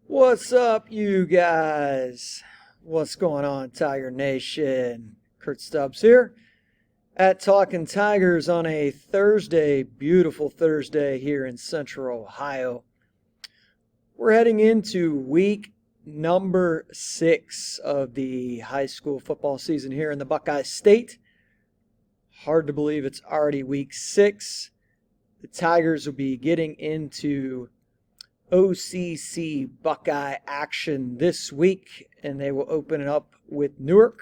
What's up, you guys? What's going on, Tiger Nation? Kurt Stubbs here at Talkin Tigers on a Thursday, beautiful Thursday here in Central Ohio. We're heading into week number 6 of the high school football season here in the Buckeye State. Hard to believe it's already week 6. The Tigers will be getting into OCC Buckeye action this week, and they will open it up with Newark,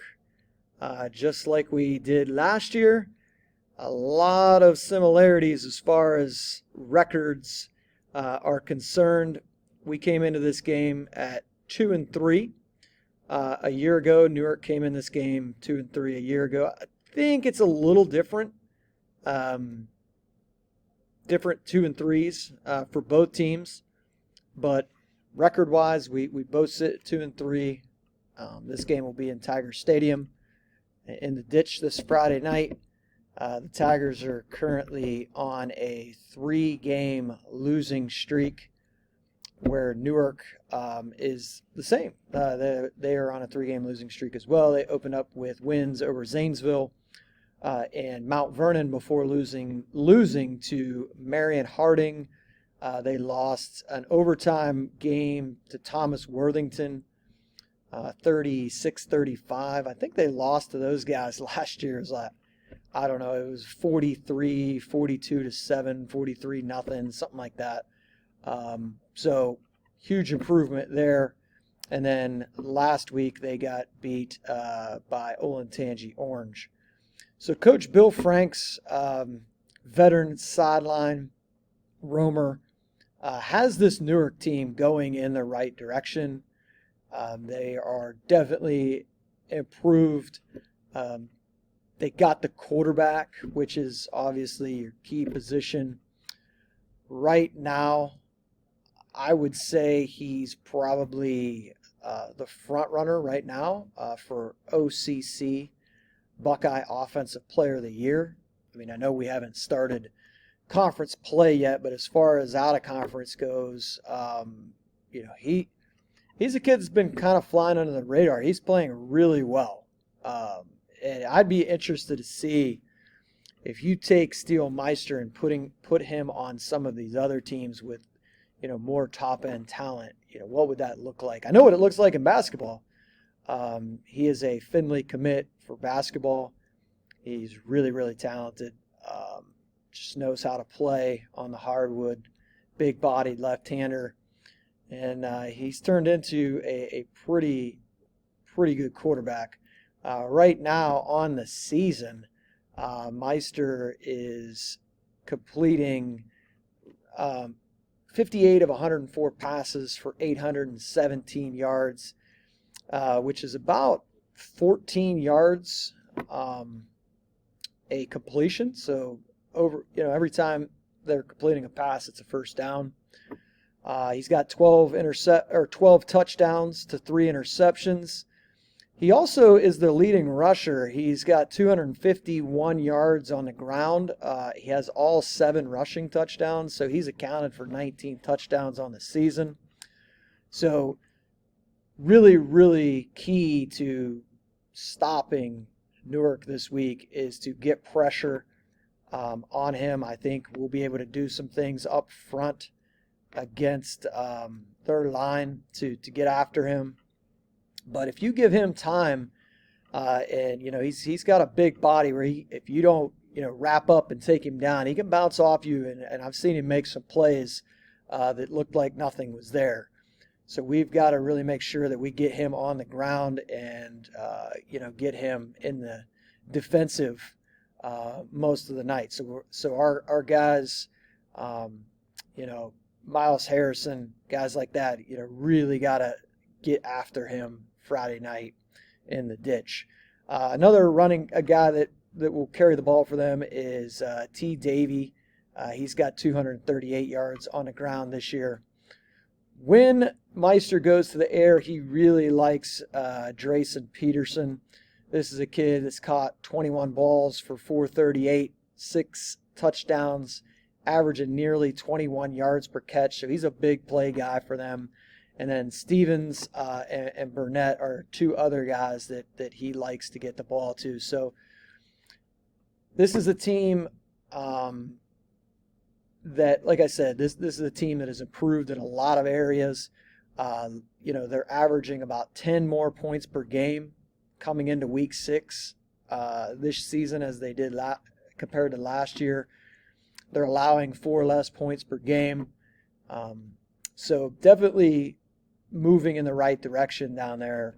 just like we did last year. A lot of similarities as far as records are concerned. We came into this game at 2-3 a year ago. Newark came in this game 2-3 a year ago. I think it's a little different. Different 2-3s for both teams. But record-wise, we both sit at 2-3. This game will be in Tiger Stadium in the ditch this Friday night. The Tigers are currently on a 3-game losing streak, where Newark is the same. They are on a 3-game losing streak as well. They opened up with wins over Zanesville and Mount Vernon before losing to Marion Harding. They lost an overtime game to Thomas Worthington, 36-35. I think they lost to those guys last year. It was like, I don't know, it was 43, 42-7, 43-0, something like that. So huge improvement there. And then last week they got beat by Olentangy Orange. So Coach Bill Franks, veteran sideline roamer, has this Newark team going in the right direction. They are definitely improved. They got the quarterback, which is obviously your key position. Right now, I would say he's probably the front runner right now for OCC Buckeye Offensive Player of the Year. I mean, I know we haven't started conference play yet, but as far as out of conference goes, he's a kid that's been kind of flying under the radar. He's playing really well, and I'd be interested to see if you take Steele Meister and put him on some of these other teams with more top end talent. What would that look like? I know what it looks like in basketball. He is a Findlay commit for basketball. He's really, really talented. Just knows how to play on the hardwood, big-bodied left-hander, and he's turned into a pretty good quarterback. Right now on the season, Meister is completing 58 of 104 passes for 817 yards, which is about 14 yards a completion. So every time they're completing a pass, it's a first down. He's got 12 touchdowns to 3 interceptions. He also is the leading rusher. He's got 251 yards on the ground. He has all 7 rushing touchdowns, so he's accounted for 19 touchdowns on the season. So really, really key to stopping Newark this week is to get pressure on him. I think we'll be able to do some things up front against their line to get after him. But if you give him time, and he's got a big body where if you don't wrap up and take him down, he can bounce off you. And I've seen him make some plays that looked like nothing was there. So we've got to really make sure that we get him on the ground and get him in the defensive most of the night. So our guys, Miles Harrison, guys like that, really got to get after him Friday night in the ditch. A guy that will carry the ball for them is T. Davey. He's got 238 yards on the ground this year. When Meister goes to the air, he really likes Drayson Peterson. This is a kid that's caught 21 balls for 438, 6 touchdowns, averaging nearly 21 yards per catch. So he's a big play guy for them. And then Stevens and Burnett are two other guys that he likes to get the ball to. So this is a team that, like I said, this is a team that has improved in a lot of areas. They're averaging about 10 more points per game coming into week 6 this season as they did compared to last year. They're allowing 4 less points per game. So definitely moving in the right direction down there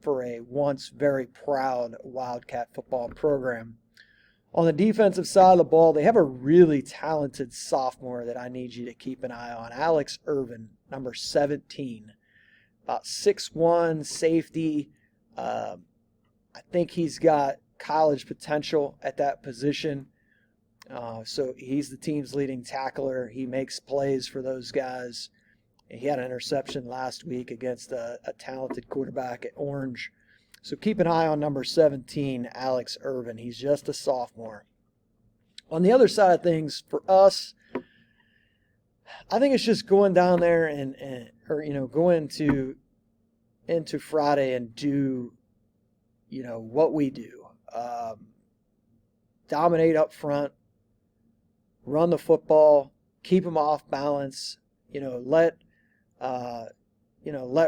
for a once very proud Wildcat football program. On the defensive side of the ball, they have a really talented sophomore that I need you to keep an eye on, Alex Irvin, number 17. About 6'1", safety. I think he's got college potential at that position. So he's the team's leading tackler. He makes plays for those guys. He had an interception last week against a talented quarterback at Orange. So keep an eye on number 17, Alex Irvin. He's just a sophomore. On the other side of things, for us, I think it's just going down there go into Friday and do, what we do. Dominate up front, run the football, keep them off balance, let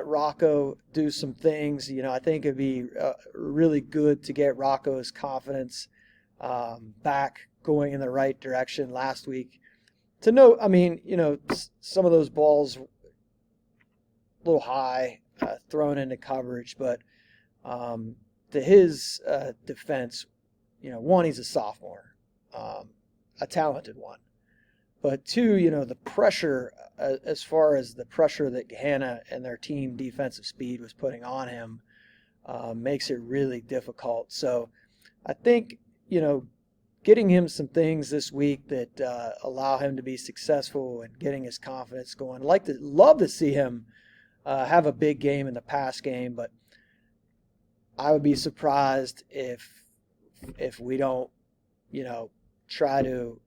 Rocco do some things. I think it'd be really good to get Rocco's confidence back going in the right direction last week. To know, some of those balls a little high, thrown into coverage, but to his defense, one, he's a sophomore, a talented one. But two, the pressure, as far as the pressure that Gahanna and their team defensive speed was putting on him, makes it really difficult. So I think, getting him some things this week that allow him to be successful and getting his confidence going. Love to see him have a big game in the pass game, but I would be surprised if we don't, try to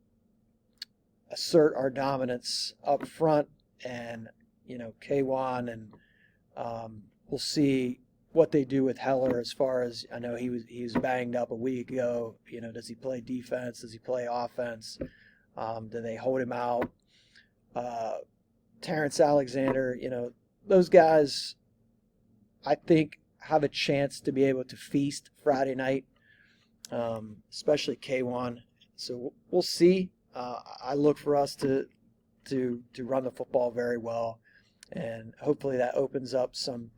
assert our dominance up front, and K1, and we'll see what they do with Heller. As far as I know, he was banged up a week ago. Does he play defense? Does he play offense? Do they hold him out? Terrence Alexander, those guys, I think, have a chance to be able to feast Friday night, especially K1. So we'll see. I look for us to run the football very well, and hopefully that opens up some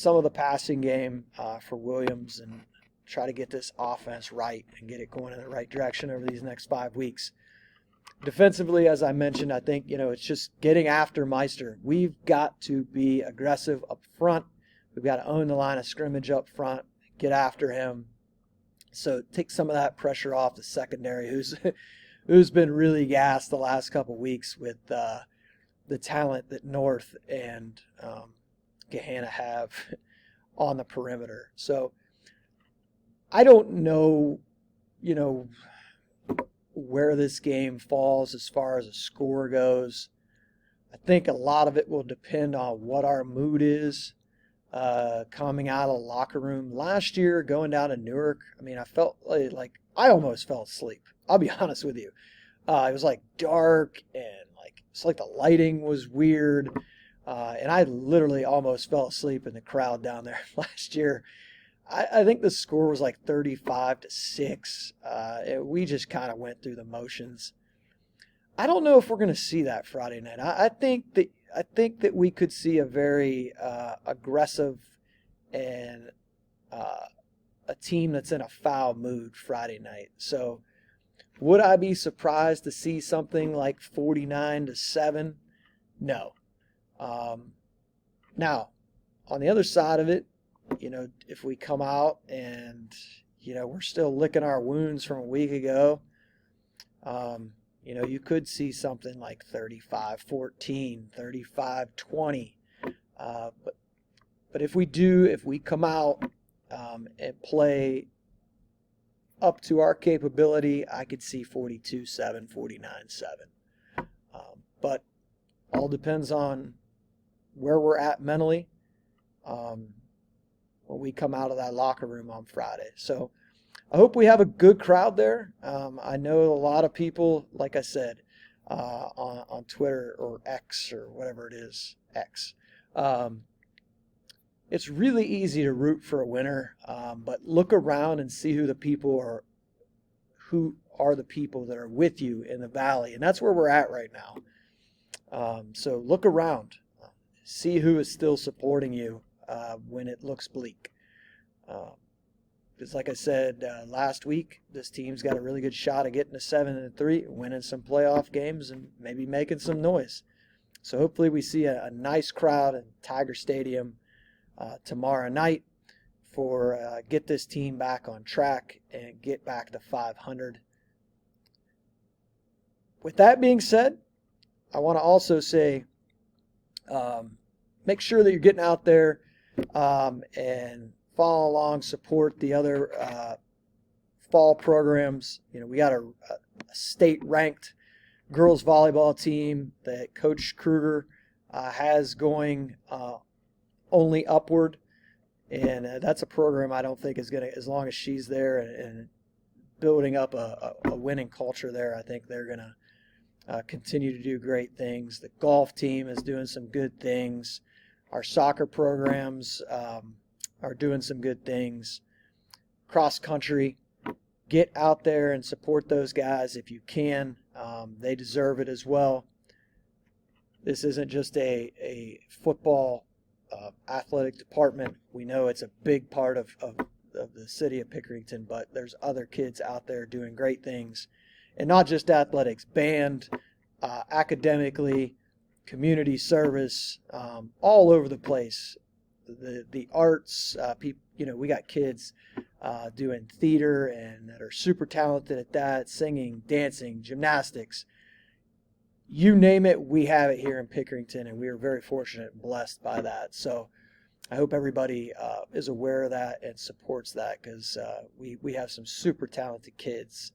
of the passing game for Williams, and try to get this offense right and get it going in the right direction over these next 5 weeks. Defensively, as I mentioned, I think it's just getting after Meister. We've got to be aggressive up front. We've got to own the line of scrimmage up front, get after him. So take some of that pressure off the secondary, who's been really gassed the last couple weeks with the talent that North and Gahanna have on the perimeter. So I don't know, where this game falls as far as a score goes. I think a lot of it will depend on what our mood is coming out of the locker room. Last year, going down to Newark, I felt like I almost fell asleep. I'll be honest with you. It was dark, and it's like the lighting was weird. And I literally almost fell asleep in the crowd down there last year. I think the score was 35-6. We just kind of went through the motions. I don't know if we're going to see that Friday night. I think that we could see a very aggressive and a team that's in a foul mood Friday night. So would I be surprised to see something like 49-7? No. Now, on the other side of it, if we come out and, we're still licking our wounds from a week ago, you could see something like 35-14, 35-20. But if we come out and play up to our capability, I could see 42-7, 49-7. But all depends on where we're at mentally when we come out of that locker room on Friday. So I hope we have a good crowd there. I know a lot of people, like I said, on Twitter or X or whatever it is, X. It's really easy to root for a winner, but look around and see who are the people that are with you in the valley, and that's where we're at right now. So look around, see who is still supporting you when it looks bleak. Because like I said last week, this team's got a really good shot at getting to 7-3, winning some playoff games, and maybe making some noise. So hopefully we see a nice crowd in Tiger Stadium tomorrow night for get this team back on track and get back to 500. With that being said, I want to also say make sure that you're getting out there and follow along, support the other fall programs. You know, we got a state-ranked girls volleyball team that Coach Kruger has going only upward, and that's a program I don't think is going to, as long as she's there and building up a winning culture there, I think they're going to continue to do great things. The golf team is doing some good things. Our soccer programs are doing some good things. Cross country, get out there and support those guys if you can. They deserve it as well. This isn't just a football athletic department. We know it's a big part of the city of Pickerington, but there's other kids out there doing great things. And not just athletics, band, academically, community service, all over the place. The arts, we got kids doing theater and that are super talented at that, singing, dancing, gymnastics. You name it, we have it here in Pickerington, and we are very fortunate and blessed by that. So I hope everybody is aware of that and supports that, because we have some super talented kids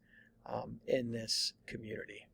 in this community.